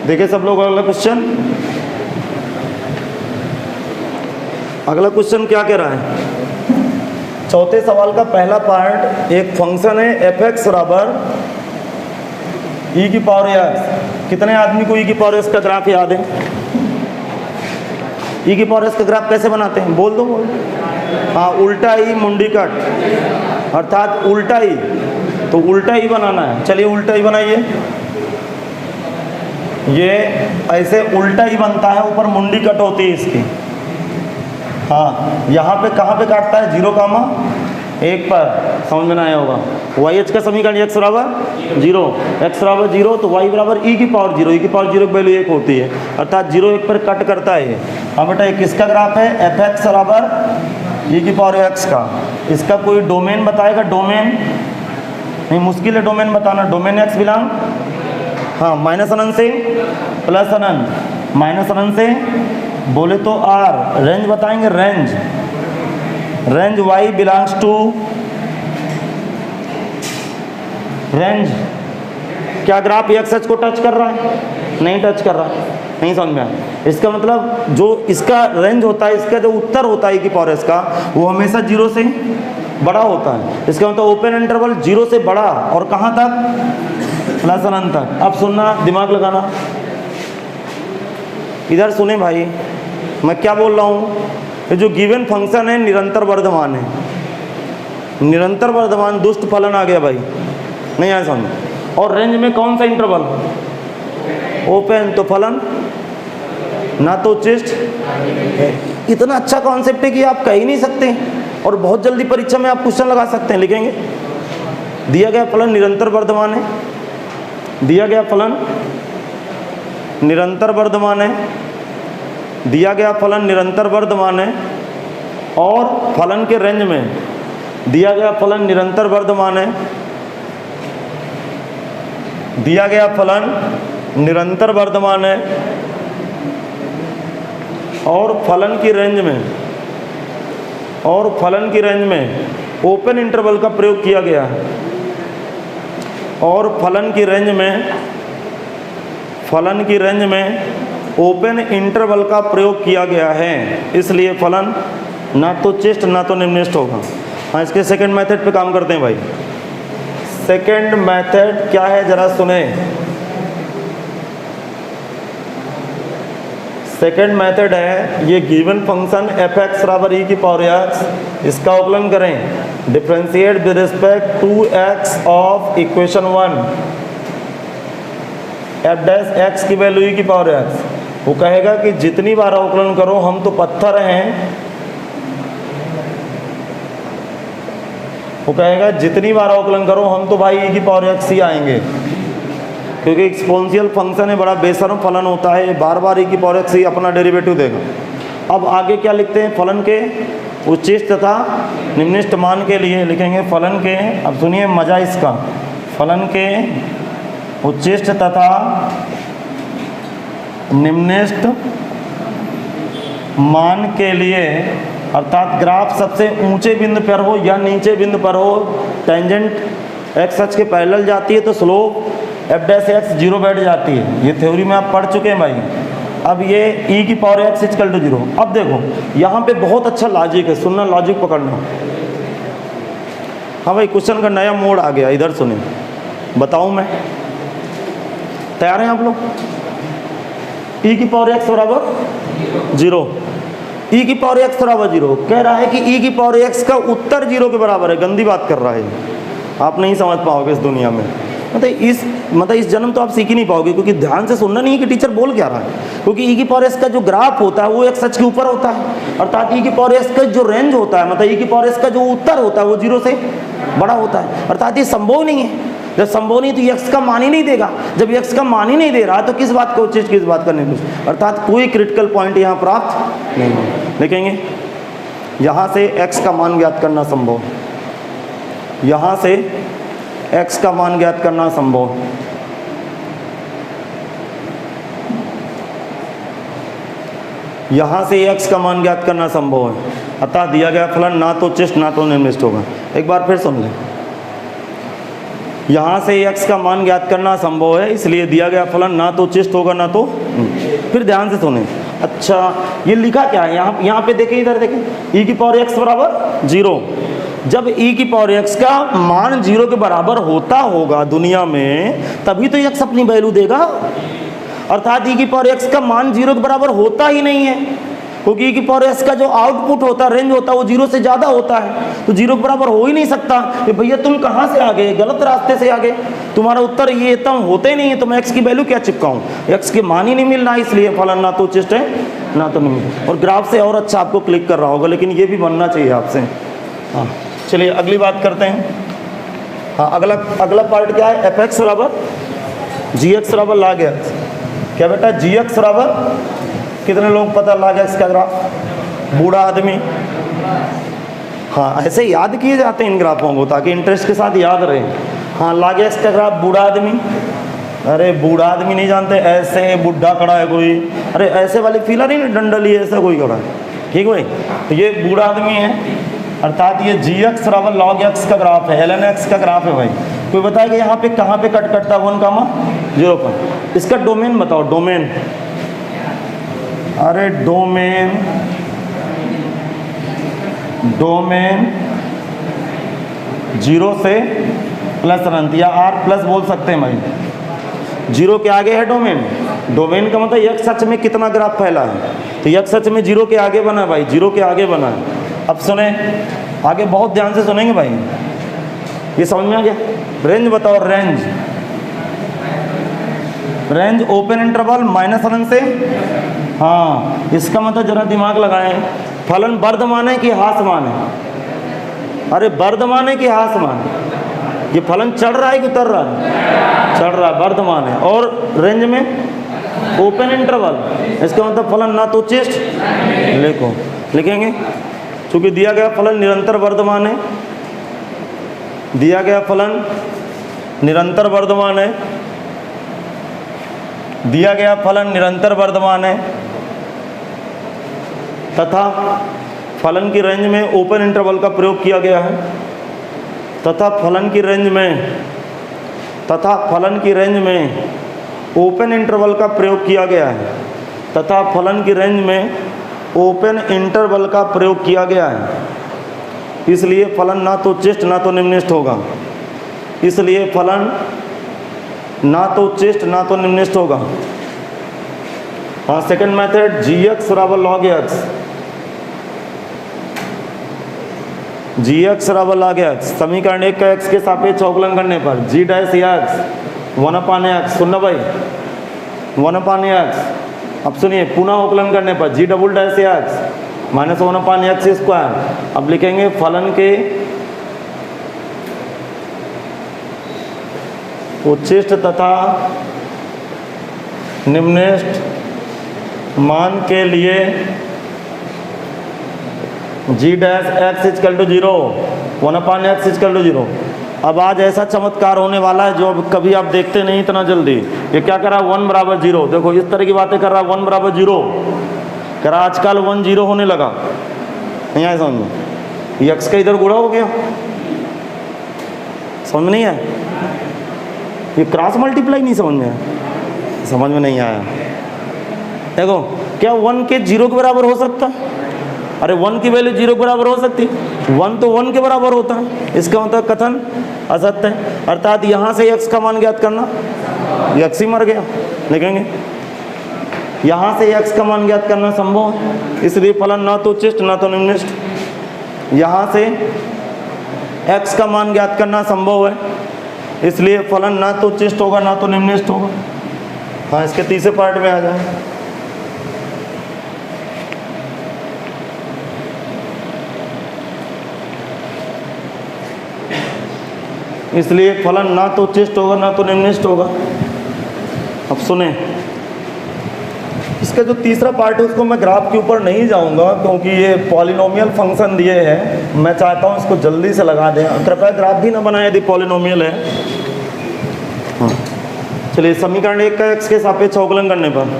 देखिए सब लोग अगला क्वेश्चन। अगला क्वेश्चन क्या कह रहा है? चौथे सवाल का पहला पार्ट, एक फंक्शन है एफ एक्स बराबर ई की पावर एक्स। कितने आदमी को ई की पावर एक्स का ग्राफ याद है? ई की पावर एक्स का ग्राफ कैसे बनाते हैं? बोल दो बोल। हाँ, उल्टा ई मुंडी कट, अर्थात उल्टा ई। तो उल्टा ई बनाना है। चलिए उल्टा ई बनाइए। ये ऐसे उल्टा ही बनता है, ऊपर मुंडी कट होती है इसकी। हाँ, यहाँ पे कहाँ पे काटता है? 0,1 पर। समझ में ना आया होगा। वाई एच का समीकरण एक्स बराबर 0, एक्स बराबर 0, तो वाई बराबर ई की पावर 0, ई की पावर 0 की वैल्यू 1 होती है, अर्थात 0,1 पर कट करता है ये। हाँ बेटा, ये किसका ग्राफ है? एफ एक्स बराबर ई की पावर एक्स का। इसका कोई डोमेन बताएगा? डोमेन नहीं, मुश्किल है डोमेन बताना। डोमेन एक्स बिलोंग, हाँ, माइनस अनंत से प्लस अनंत, माइनस अनंत से बोले तो आर। रेंज बताएंगे, range, range y belongs to, range क्या ग्राफ एक्स एच को टच कर रहा है? नहीं टच कर रहा, नहीं समझ में आया। इसका मतलब जो इसका रेंज होता है, इसका जो उत्तर होता है ई की पावर एस का, वो हमेशा 0 से बड़ा होता है। इसका मतलब ओपन इंटरवल 0 से बड़ा और कहाँ तक? प्लस अनंत तक। अब सुनना, दिमाग लगाना, इधर सुने भाई, मैं क्या बोल रहा हूँ। ये जो गिवन फंक्शन है निरंतर वर्धमान है, निरंतर वर्धमान दुष्ट फलन आ गया भाई, नहीं आया समझ। और रेंज में कौन सा इंटरवल? ओपन, तो फलन ना तो उच्चिष्ट। इतना अच्छा कॉन्सेप्ट है कि आप कह ही नहीं सकते, और बहुत जल्दी परीक्षा में आप क्वेश्चन लगा सकते हैं, लिखेंगे दिया गया फलन निरंतर वर्धमान है, दिया गया फलन निरंतर वर्धमान है, दिया गया फलन निरंतर वर्धमान है, और फलन के रेंज में दिया गया फलन निरंतर वर्धमान है, दिया गया फलन निरंतर वर्धमान है, और फलन की रेंज में, और फलन की रेंज में ओपन इंटरवल का प्रयोग किया गया है, और फलन की रेंज में, फलन की रेंज में ओपन इंटरवल का प्रयोग किया गया है, इसलिए फलन ना तो उच्चिष्ट ना तो निम्निष्ठ होगा। हाँ, इसके सेकंड मेथड पे काम करते हैं भाई। सेकंड मेथड क्या है जरा सुने। सेकंड मेथड है, ये गिवन फंक्शन एफ एक्स बराबर ई की पावर एक्स, इसका अवकलन करें, differentiate with respect to x of equation 1, f dash x की वैल्यू ई की पावर एक्स। वो कहेगा कि जितनी बार अवकलन करो, हम तो पत्थर हैं, वो कहेगा जितनी बार अवकलन करो हम तो भाई ई की पावर एक्स ही आएंगे, क्योंकि एक्सपोनेंशियल फंक्शन है, बड़ा बेशर्म फलन होता है, बार बार ई की पावर एक्स ही अपना डेरिवेटिव देगा। अब आगे क्या लिखते हैं? फलन के उच्चिष्ट तथा निम्निष्ठ मान के लिए लिखेंगे फलन के, अब सुनिए मजा इसका, फलन के उच्चिष्ट तथा निम्निष्ठ मान के लिए, अर्थात ग्राफ सबसे ऊंचे बिंदु पर हो या नीचे बिंदु पर हो, टेंजेंट एक्स अक्ष के पैरेलल जाती है तो स्लोप एफ डैश एक्स 0 बैठ जाती है। ये थ्योरी में आप पढ़ चुके हैं भाई। अब ये ई की पावर एक्स इक्वल टू 0। अब देखो यहाँ पे बहुत अच्छा लॉजिक है, सुनना, लॉजिक पकड़ना। हाँ भाई, क्वेश्चन का नया मोड आ गया, इधर सुने, बताऊँ मैं, तैयार हैं आप लोग? ई की पावर एक्स बराबर 0, ई की पावर एक्स बराबर 0 कह रहा है कि ई की पावर एक्स का उत्तर 0 के बराबर है। गंदी बात कर रहा है, आप नहीं समझ पाओगे इस दुनिया में। मतलब इस जन्म तो आप सीख ही नहीं पाओगे, क्योंकि ध्यान से सुनना नहीं है कि टीचर बोल क्या रहा है। क्योंकि ई की पावर एक्स का जो ग्राफ होता है वो एक्स अक्ष के ऊपर होता है, अर्थात ई की पावर एक्स का जो रेंज होता है, मतलब ई की पावर एक्स का जो उत्तर होता है वो 0 से बड़ा होता है, अर्थात ये संभव नहीं है। जब संभव नहीं तो एक्स का मान ही नहीं देगा। जब एक्स का मान ही नहीं दे रहा तो किस बात का उच्चिष्ट, किस बात का निम्निष्ठ, अर्थात कोई क्रिटिकल पॉइंट यहाँ प्राप्त नहीं है। देखेंगे यहाँ से एक्स का मान ज्ञात करना संभव, यहाँ से एक्स का मान ज्ञात करना संभव, यहाँ से एक्स का मान ज्ञात करना संभव है, अतः दिया गया फलन ना तो उच्चिष्ट ना तो निम्निष्ठ होगा। एक बार फिर सुन लें, यहाँ से x का मान ज्ञात करना संभव है, इसलिए दिया गया फलन ना तो उचिष्ट होगा ना तो। फिर ध्यान से सुने। अच्छा ये लिखा क्या है यहाँ पे देखें, इधर देखें, e की पावर x बराबर 0। जब e की पावर x का मान 0 के बराबर होता होगा दुनिया में, तभी तो x अपनी वैल्यू देगा। अर्थात e की पावर x का मान 0 के बराबर होता ही नहीं है, क्योंकि e की पावर x का जो आउटपुट होता है, रेंज होता है, वो 0 से ज़्यादा होता है, तो 0 के बराबर हो ही नहीं सकता। कि भैया तुम कहाँ से आ गए, गलत रास्ते से आ गए, तुम्हारा उत्तर ये तम होते ही नहीं है, तो मैं x की वैल्यू क्या चिपकाऊँ, x के मान ही नहीं मिल रहा, इसलिए फलन ना तो उचिष्ट है ना तो नहीं। और ग्राफ से और अच्छा आपको क्लिक कर रहा होगा, लेकिन ये भी बनना चाहिए आपसे। हाँ चलिए अगली बात करते हैं। हाँ अगला पार्ट क्या है, एफ एक्स बराबर जी एक्स बराबर log x। क्या बेटा, जी एक्स बराबर, कितने लोग पता log x का ग्राफ, बूढ़ा आदमी। हाँ ऐसे याद किए जाते हैं इन ग्राफों को, ताकि इंटरेस्ट के साथ याद रहे। हाँ log x का ग्राफ बूढ़ा आदमी, अरे बूढ़ा आदमी नहीं जानते, ऐसे बुढ़ा खड़ा है कोई, अरे ऐसे वाली फीला नहीं ना, डंडली ऐसा कोई खड़ा है, ठीक भाई। तो ये बूढ़ा आदमी है, अर्थात ये जी एक्स बराबर log x का ग्राफ है, ln x का ग्राफ है भाई। कोई बताएगा यहाँ पे कहाँ पे कट कटता है 1, 0 पर। इसका डोमेन बताओ, डोमेन, अरे डोमेन, डोमेन 0 से प्लस अनंत, या r प्लस बोल सकते हैं भाई। 0 के आगे है डोमेन, डोमेन का मतलब x अक्ष में कितना ग्राफ फैला है, तो x अक्ष में 0 के आगे बना है भाई, 0 के आगे बना है। अब सुने आगे, बहुत ध्यान से सुनेंगे भाई, ये समझ में आ गया। रेंज बताओ, range, range open interval minus अनंत से, हाँ इसका मतलब जरा दिमाग लगाएं, फलन वर्धमान है कि ह्रासमान है, अरे वर्धमान है कि ह्रासमान है, ये फलन चढ़ रहा है कि उतर रहा है, चढ़ रहा है, वर्धमान है। और रेंज में ओपन इंटरवल, इसका मतलब फलन ना तो उचिष्ट, लिखो, लिखेंगे, चूंकि दिया गया फलन निरंतर वर्धमान है, दिया गया फलन निरंतर वर्धमान है, दिया गया फलन निरंतर वर्धमान है, तथा फलन की रेंज में ओपन इंटरवल का प्रयोग किया गया है, तथा फलन की रेंज में, तथा फलन की रेंज में ओपन इंटरवल का प्रयोग किया गया है, तथा फलन की रेंज में ओपन इंटरवल का प्रयोग किया गया है, इसलिए फलन ना तो उच्चिष्ट ना तो निम्निष्ठ होगा, इसलिए फलन ना तो उच्चिष्ट ना तो निम्निष्ठ होगा। हाँ सेकंड मेथड, जी एक्स बराबर log x, जी एक्स बराबर log x, समीकरण 1 का x के सापेक्ष अवकलन करने पर जी डैश एक्स 1/x, सुनना भाई 1/x। अब सुनिए पुनः अवकलन करने पर G double dash X minus 1/x square. अब लिखेंगे फलन के उच्चिष्ट तथा निम्निष्ठ मान के लिए G dash X equal to 0, 1/x equal to 0। अब आज ऐसा चमत्कार होने वाला है जो कभी आप देखते नहीं इतना जल्दी। ये क्या कर रहा है, 1 बराबर 0, देखो इस तरह की बातें कर रहा है, 1 बराबर 0 कर रहा, आजकल 1 0 होने लगा, नहीं आया समझ में, ये x का इधर गुणा हो गया, समझ में नहीं आया, ये क्रॉस मल्टीप्लाई नहीं समझ में आया, समझ में नहीं आया। देखो क्या 1 के 0 के बराबर हो सकता है, अरे 1 की वैल्यू 0 के बराबर हो सकती है, 1 तो 1 के बराबर होता है, इसका मतलब कथन असत्य है। अर्थात यहाँ से x का मान ज्ञात करना, x ही मर गया, लिखेंगे यहाँ से x का मान ज्ञात करना संभव है, इसलिए फलन ना तो उच्चिष्ट ना तो निम्निष्ठ। यहाँ से x का मान ज्ञात करना संभव है, इसलिए फलन ना तो उच्चिष्ट होगा ना तो निम्निष्ठ होगा। हाँ इसके तीसरे पार्ट में आ जाए, इसलिए फलन ना तो उच्चिष्ट होगा ना तो निम्निष्ठ होगा। अब सुने, इसका जो तीसरा पार्ट है उसको मैं ग्राफ के ऊपर नहीं जाऊंगा, क्योंकि ये पॉलिनोमियल फंक्शन दिए हैं, मैं चाहता हूँ इसको जल्दी से लगा दें। कृपया ग्राफ भी ना बनाए यदि पॉलिनोमियल है। हाँ चलिए, समीकरण 1 का x के सापेक्ष अवकलन करने पर,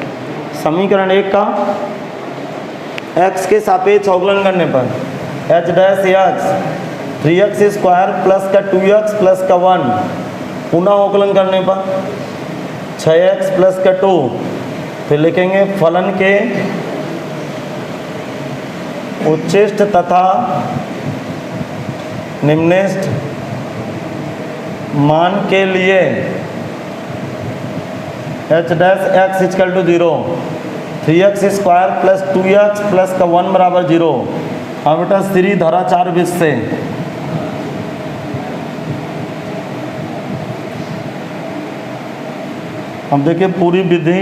समीकरण 1 का x के सापेक्ष अवकलन करने पर h dash x 3x square plus का 2x प्लस का 1 पुनः अवकलन करने पर 6x प्लस का 2, फिर लिखेंगे फलन के उच्चिष्ट तथा निम्निष्ट मान के लिए h dash x equal to 0, 3x square plus 2x plus का 1 बराबर 0। अब बेटा श्री धराचार विष से अब देखिए पूरी विधि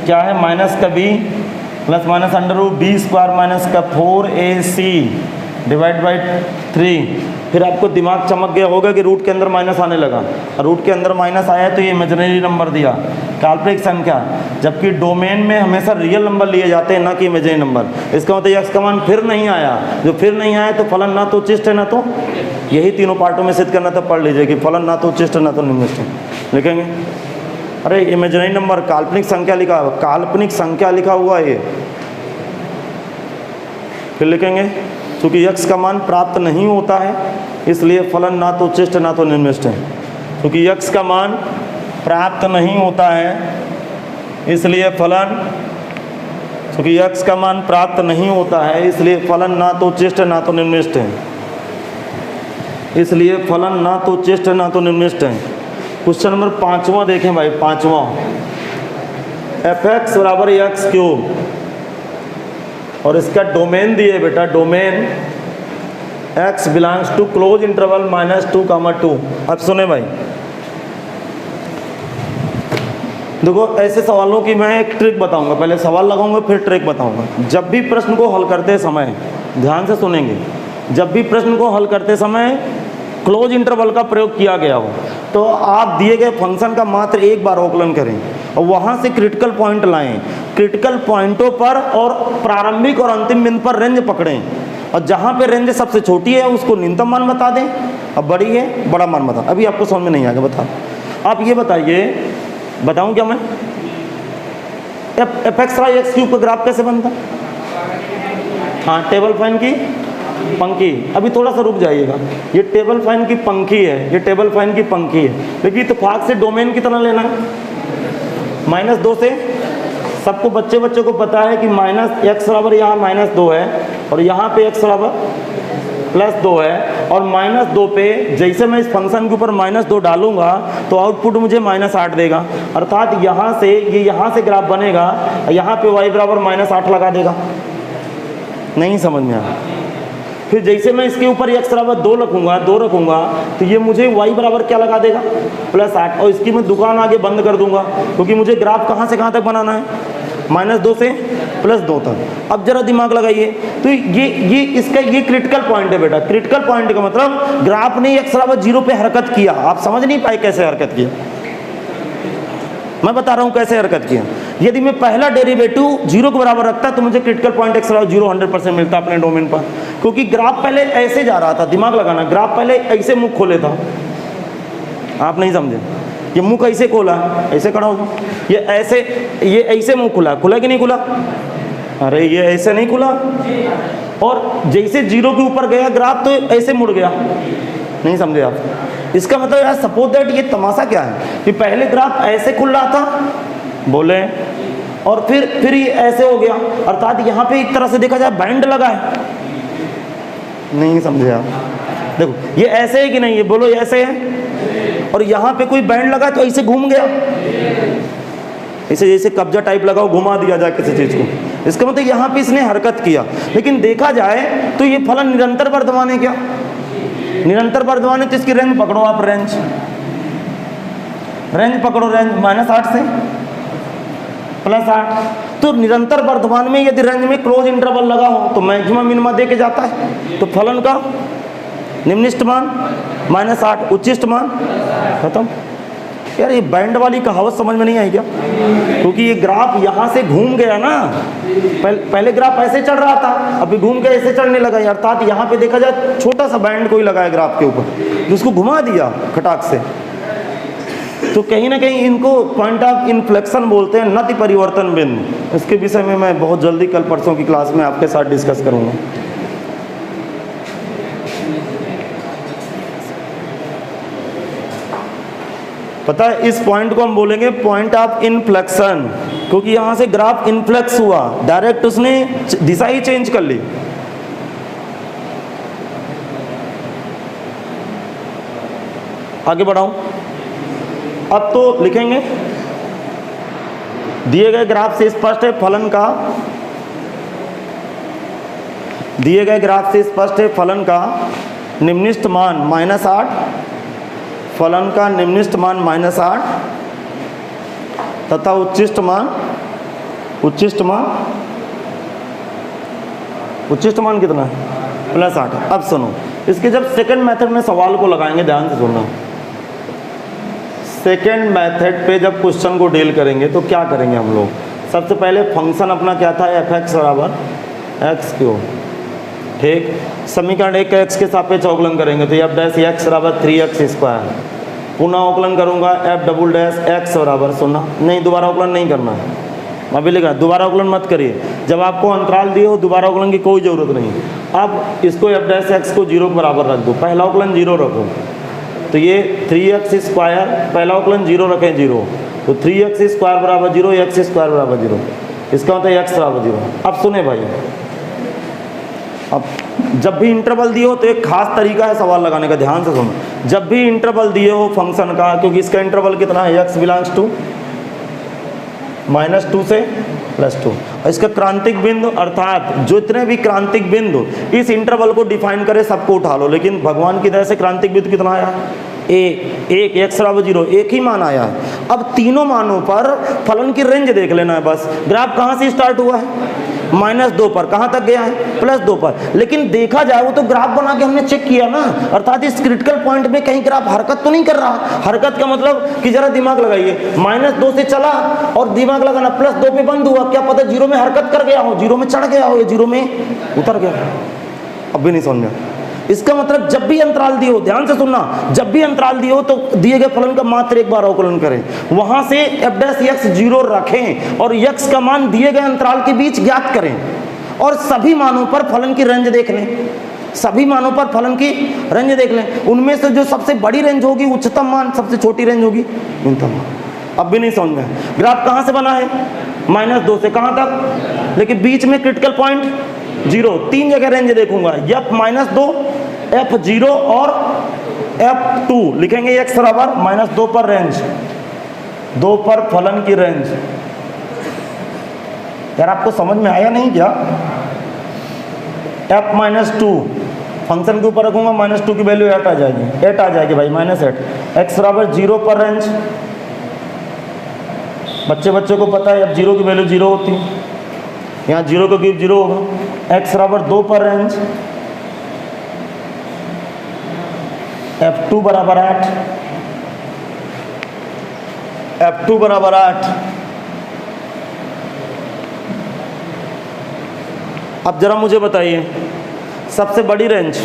क्या है, माइनस का b plus minus under root b square minus का 4ac डिवाइड बाई 3। फिर आपको दिमाग चमक गया होगा कि रूट के अंदर माइनस आने लगा, और रूट के अंदर माइनस आया तो ये इमेजिनरी नंबर दिया, काल्पनिक संख्या, जबकि डोमेन में हमेशा रियल नंबर लिए जाते हैं ना कि इमेजिनरी नंबर। इसका मतलब x का मान फिर नहीं आया, जो फिर नहीं आया तो फलन ना तो उच्चिष्ट है ना तो, यही तीनों पार्टों में सिद्ध करना था, पढ़ लीजिए कि फलन ना तो उच्चिष्ट है ना तो निम्निष्ट है। लिखेंगे अरे इमेजिनरी नंबर काल्पनिक संख्या लिखा, काल्पनिक संख्या लिखा हुआ है ये। फिर लिखेंगे क्योंकि x का मान प्राप्त नहीं होता है इसलिए फलन ना तो उच्चिष्ट ना तो निम्निष्ट है। क्योंकि x का मान प्राप्त नहीं होता है इसलिए फलन, क्योंकि x का मान प्राप्त नहीं होता है इसलिए फलन ना तो उच्चिष्ट ना तो निम्निष्ट है, इसलिए फलन ना तो उच्चिष्ट ना तो निम्निष्ट है। क्वेश्चन नंबर 5वां देखें भाई, 5वां, fx बराबर एक्स क्यूब, और इसका डोमेन दिए बेटा, domain x belongs to close interval -2, -2। अब सुने भाई, देखो ऐसे सवालों की मैं एक ट्रिक बताऊंगा, पहले सवाल लगाऊंगा फिर ट्रिक बताऊंगा। जब भी प्रश्न को हल करते समय ध्यान से सुनेंगे, जब भी प्रश्न को हल करते समय क्लोज इंटरवल का प्रयोग किया गया हो तो आप दिए गए फंक्शन का मात्र एक बार अवकलन करें और वहाँ से क्रिटिकल पॉइंट लाएं, क्रिटिकल पॉइंटों पर और प्रारंभिक और अंतिम बिंदु पर रेंज पकड़ें, और जहाँ पे रेंज सबसे छोटी है उसको न्यूनतम मान बता दें, अब बड़ी है बड़ा मान बता। अभी आपको समझ में नहीं आएगा, बता आप ये बताइए, बताऊँ क्या मैं, f x y x cube का ग्राफ कैसे बनता? हाँ, टेबल फैन की पंखी। अभी थोड़ा सा रुक जाइएगा, ये टेबल फैन की पंखी है, ये टेबल फैन की पंखी है, लेकिन इत्तेफाक से डोमेन कितना लेना है, -2 से। सबको बच्चे को पता है कि -x बराबर यहाँ -2 है और यहाँ पे x बराबर +2 है, और -2 पे जैसे मैं इस फंक्शन के ऊपर -2 डालूंगा तो आउटपुट मुझे -8 देगा, अर्थात यहाँ से ये यहाँ से ग्राफ बनेगा, यहाँ पे y बराबर -8 लगा देगा। नहीं समझ में आया? फिर जैसे मैं इसके ऊपर x बराबर 2 रखूंगा, 2 रखूंगा तो ये मुझे y बराबर क्या लगा देगा, +8, और इसकी मैं दुकान आगे बंद कर दूंगा क्योंकि मुझे ग्राफ कहाँ से कहाँ तक बनाना है, -2 से +2 तक। अब जरा दिमाग लगाइए, तो ये इसका ये क्रिटिकल पॉइंट है बेटा। क्रिटिकल पॉइंट का मतलब ग्राफ ने x बराबर 0 पे हरकत किया। आप समझ नहीं पाए कैसे हरकत किया, मैं बता रहा हूँ कैसे हरकत किया। यदि मैं पहला डेरिवेटिव 0 के बराबर रखता तो मुझे क्रिटिकल पॉइंट x बराबर 0 100% मिलता अपने डोमेन पर, क्योंकि ग्राफ पहले ऐसे जा रहा था। दिमाग लगाना, ग्राफ पहले ऐसे मुख खोले था, आप नहीं समझे, ये मुख ऐसे खोला, ऐसे खड़ा हो, ये ऐसे मुंह खुला, खुला कि नहीं खुला, अरे ये ऐसे नहीं खुला, और जैसे 0 के ऊपर गया ग्राफ तो ऐसे मुड़ गया। नहीं समझे आप? इसका मतलब यार सपोज दैट ये तमाशा क्या है कि पहले ग्राफ ऐसे खुल रहा था, बोले, और फिर ये ऐसे हो गया, अर्थात यहाँ पे एक तरह से देखा जाए बैंड लगा है। नहीं समझे आप? देखो ये ऐसे है कि नहीं, ये बोलो ये ऐसे है, और यहाँ पे कोई बैंड लगा तो ऐसे घूम गया, ऐसे जैसे कब्जा टाइप लगाओ, घुमा दिया जाए किसी चीज को। इसका मतलब यहाँ पे इसने हरकत किया। लेकिन देखा जाए तो ये फलन निरंतर वर्धमान है क्या? निरंतर वर्धमान है तो इसकी रेंज पकड़ो आप, रेंज पकड़ो, रेंज -8 से +8। तो निरंतर वर्धमान में यदि रेंज में क्लोज इंटरवल लगा हो तो मैक्सिमम मिनिमा दे के जाता है, तो फलन का निम्निष्ट मान -8, उच्चिष्ट मान खत्म। यार ये बैंड वाली कहावत समझ में नहीं आई क्या? क्योंकि ये ग्राफ यहाँ से घूम गया ना, पहले ग्राफ ऐसे चढ़ रहा था, अभी घूम के ऐसे चढ़ने लगा, अर्थात यहाँ पे देखा जाए छोटा सा बैंड कोई लगा है ग्राफ के ऊपर, जिसको घुमा दिया खटाक से। तो कहीं ना कहीं इनको पॉइंट ऑफ इन्फ्लेक्शन बोलते हैं, नति परिवर्तन बिंदु। इसके विषय में मैं बहुत जल्दी कल परसों की क्लास में आपके साथ डिस्कस करूँगा। पता है इस पॉइंट को हम बोलेंगे पॉइंट ऑफ इनफ्लेक्शन, क्योंकि यहां से ग्राफ इनफ्लेक्स हुआ, डायरेक्ट उसने दिशा ही चेंज कर ली। आगे बढ़ाऊं, अब तो लिखेंगे दिए गए ग्राफ से स्पष्ट है फलन का, दिए गए ग्राफ से स्पष्ट है फलन का निम्नलिखित मान -8, फलन का निम्नलिखित मान -8 तथा उच्चिष्ट मान कितना है +8 है। अब सुनो, इसके जब सेकंड मेथड में सवाल को लगाएंगे, ध्यान से सुनना, सेकंड मेथड पे जब क्वेश्चन को डील करेंगे तो क्या करेंगे हम लोग, सबसे पहले फंक्शन अपना क्या था, f(x) बराबर x3, ठीक। समीकरण 1 का x के सापेक्ष अवकलन करेंगे तो f' बराबर 3x², पुनः अवकलन करूंगा f" बराबर 0, नहीं दोबारा अवकलन नहीं करना है, अभी लिखा दोबारा अवकलन मत करिए, जब आपको अंतराल दिए हो दोबारा अवकलन की कोई ज़रूरत नहीं। अब इसको f' को 0 के बराबर रख दो, पहला अवकलन 0 रखो, तो ये 3x², पहला अवकलन 0 रखें 0, तो 3x² बराबर 0, x² बराबर 0, इसका मतलब x बराबर 0। अब सुने भाई, अब जब भी इंटरवल दिए हो तो एक खास तरीका है सवाल लगाने का, ध्यान से सुनो। जब भी इंटरवल दिए हो फंक्शन का, क्योंकि इसका इंटरवल कितना है, x बिलोंग्स टू -2 से +2, और इसका क्रांतिक बिंदु अर्थात जो इतने भी क्रांतिक बिंदु इस इंटरवल को डिफाइन करे सबको उठा लो, लेकिन भगवान की दया से क्रांतिक बिंदु कितना आया, एक x बराबर 0, एक ही मान आया है। अब तीनों मानों पर फलन की रेंज देख लेना है बस। ग्राफ कहाँ से स्टार्ट हुआ है, -2 पर, कहाँ तक गया है, +2 पर। लेकिन देखा जाए वो तो ग्राफ बना के हमने चेक किया ना, अर्थात इस क्रिटिकल पॉइंट में कहीं ग्राफ हरकत तो नहीं कर रहा। हरकत का मतलब कि जरा दिमाग लगाइए, -2 से चला और दिमाग लगाना, +2 पे बंद हुआ, क्या पता 0 में हरकत कर गया हो, 0 में चढ़ गया हो या 0 में उतर गया। अब भी नहीं समझ में। इसका मतलब जब भी अंतराल दिए हो, ध्यान से सुनना, जब भी अंतराल दिए हो तो दिए गए फलन का मात्र एक बार अवकलन करें, वहां से f' 0 रखें और x का मान दिए गए अंतराल के बीच ज्ञात करें और सभी मानों पर फलन की रेंज देख लें, सभी मानों पर फलन की रेंज देख लें। उनमें से जो सबसे बड़ी रेंज होगी उच्चतम मान, सबसे छोटी रेंज होगी न्यूनतम मान। अब भी नहीं समझ में। ग्राफ कहां से बना है, -2 से कहां तक, लेकिन बीच में क्रिटिकल पॉइंट 0, 3 जगह रेंज देखूंगा, f-2, f0 और f2 लिखेंगे। x बराबर -2 पर रेंज, 2 पर फलन की रेंज। यार आपको समझ में आया नहीं क्या, f-2 फंक्शन के ऊपर रखूंगा, -2 की वैल्यू 8 आ जाएगी, 8 आ जाएगी भाई, -8। x बराबर 0 पर रेंज, बच्चे को पता है f0 की वैल्यू 0 होती है, यहाँ 0 का क्यूब 0 होगा। x बराबर 2 पर रेंज, f2 बराबर 8, f2 बराबर 8। अब जरा मुझे बताइए, सबसे बड़ी रेंज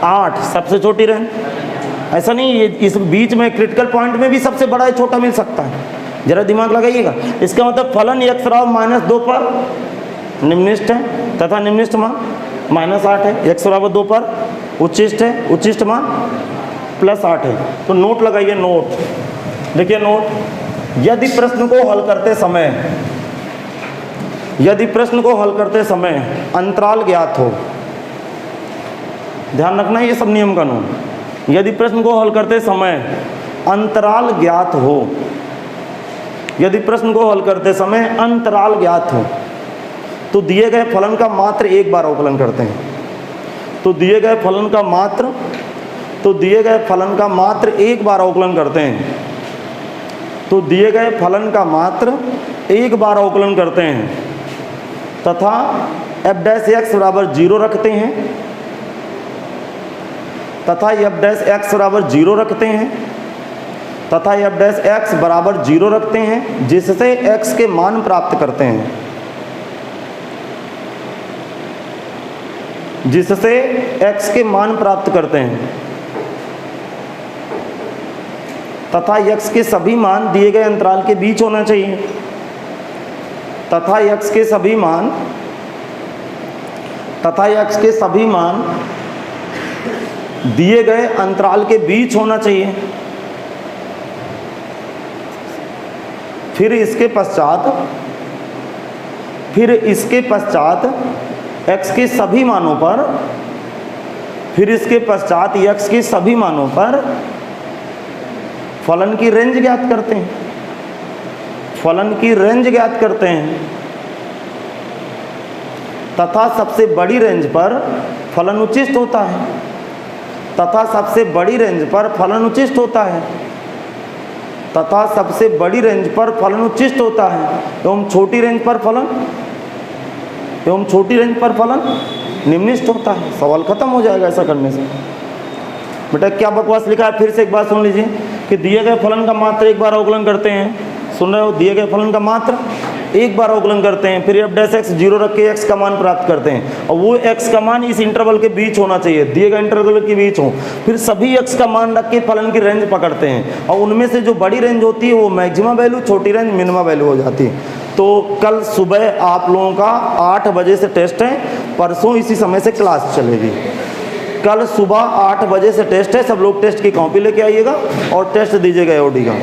8, सबसे छोटी रेंज, ऐसा नहीं, ये इस बीच में क्रिटिकल पॉइंट में भी सबसे बड़ा या छोटा मिल सकता है, जरा दिमाग लगाइएगा। इसका मतलब फलन x बराबर -2 पर निम्नलिखित है तथा निम्नलिखित मान -8 है, x बराबर 2 पर उच्चिष्ट है, उच्चिष्ट मान +8 है। तो नोट लगाइए, नोट देखिए, नोट यदि प्रश्न को हल करते समय अंतराल ज्ञात हो, ध्यान रखना है ये सब नियम कानून, यदि प्रश्न को हल करते समय अंतराल ज्ञात हो, यदि प्रश्न को हल करते समय अंतराल ज्ञात हो तो दिए गए फलन का मात्र एक बार अवकलन करते हैं, तो दिए गए फलन का मात्र एक बार अवकलन करते हैं, तो दिए गए फलन का मात्र एक बार अवकलन करते हैं तथा f' बराबर 0 रखते हैं, तथा f' बराबर 0 रखते हैं, तथा f' बराबर 0 रखते हैं, जिससे x के मान प्राप्त करते हैं, जिससे x के मान प्राप्त करते हैं, तथा x के सभी मान दिए गए अंतराल के बीच होना चाहिए, तथा x के सभी मान दिए गए अंतराल के बीच होना चाहिए, फिर इसके पश्चात x के सभी मानों पर, फिर इसके पश्चात x के सभी मानों पर फलन की रेंज ज्ञात करते हैं, फलन की रेंज ज्ञात करते हैं तथा सबसे बड़ी रेंज पर फलन उचिष्ट होता है, तथा सबसे बड़ी रेंज पर फलन उचिष्ट होता है, तथा सबसे बड़ी रेंज पर फलन उचिष्ट होता है एवं छोटी रेंज पर फलन, एवं छोटी रेंज पर फलन निम्निष्ठ होता है। सवाल खत्म हो जाएगा ऐसा करने से। बेटा क्या बकवास लिखा है, फिर से एक बार सुन लीजिए कि दिए गए फलन का मात्र एक बार अवकलन करते हैं, सुन रहे हो, दिए गए फलन का मात्र एक बार अवकलन करते हैं, फिर f' 0 रख के x का मान प्राप्त करते हैं और वो x का मान इस इंटरवल के बीच होना चाहिए, दिए गए इंटरवल के बीच हो, फिर सभी x का मान रख के फलन की रेंज पकड़ते हैं और उनमें से जो बड़ी रेंज होती है वो मैक्सिमम वैल्यू, छोटी रेंज मिनिमम वैल्यू हो जाती है। तो कल सुबह आप लोगों का 8 बजे से टेस्ट है, परसों इसी समय से क्लास चलेगी। कल सुबह 8 बजे से टेस्ट है, सब लोग टेस्ट की कॉपी लेके आइएगा और टेस्ट दीजिएगा AOD का।